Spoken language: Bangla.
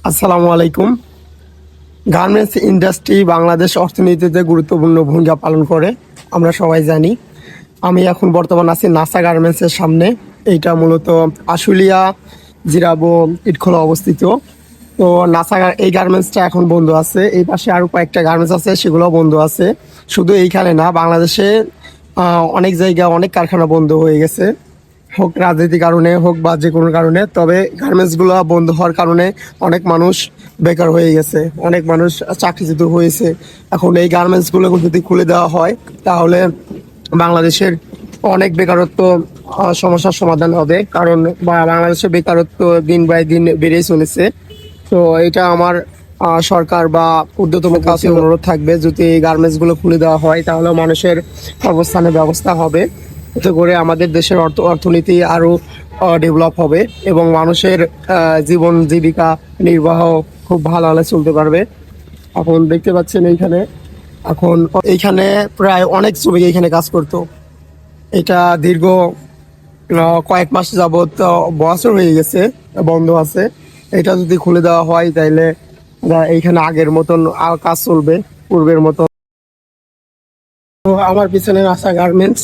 আসসালামু আলাইকুম। গার্মেন্টস ইন্ডাস্ট্রি বাংলাদেশ অর্থনীতিতে গুরুত্বপূর্ণ ভূমিকা পালন করে, আমরা সবাই জানি। আমি এখন বর্তমান আছি নাসা গার্মেন্টসের সামনে। এইটা মূলত আশুলিয়া জিরাবো ইটখোলা অবস্থিত। তো এই গার্মেন্টসটা এখন বন্ধ আছে। এই পাশে আরও কয়েকটা গার্মেন্টস আছে, সেগুলোও বন্ধ আছে। শুধু এইখানে না, বাংলাদেশে অনেক জায়গায় অনেক কারখানা বন্ধ হয়ে গেছে, হোক রাজনীতির কারণে হোক বা যে কোনো কারণে। তবে গার্মেন্টসগুলো বন্ধ হওয়ার কারণে অনেক মানুষ বেকার হয়ে গেছে, অনেক মানুষ চাকরিচ্যুত হয়েছে। এখন এই গার্মেন্টসগুলো যদি খুলে দেওয়া হয় তাহলে বাংলাদেশের অনেক বেকারত্ব সমস্যার সমাধান হবে। কারণ বাংলাদেশের বেকারত্ব দিন বাই দিন বেড়েই চলেছে। তো এটা আমার সরকার বা ঊর্ধ্বতন কাছে অনুরোধ থাকবে, যদি এই গার্মেন্টসগুলো খুলে দেওয়া হয় তাহলে মানুষের কর্মস্থানের ব্যবস্থা হবে। এতে করে আমাদের দেশের অর্থনীতি আরও ডেভেলপ হবে এবং মানুষের জীবন জীবিকা নির্বাহ খুব ভালো চলতে পারবে। এখন দেখতে পাচ্ছেন এইখানে প্রায় অনেক শ্রমিক এইখানে কাজ করতো। এটা দীর্ঘ কয়েক মাস যাবৎ বছর হয়ে গেছে বন্ধ আছে। এটা যদি খুলে দেওয়া হয় তাইলে এইখানে আগের মতন কাজ চলবে, পূর্বের মতো। তো আমার পিছনে আসা গার্মেন্টস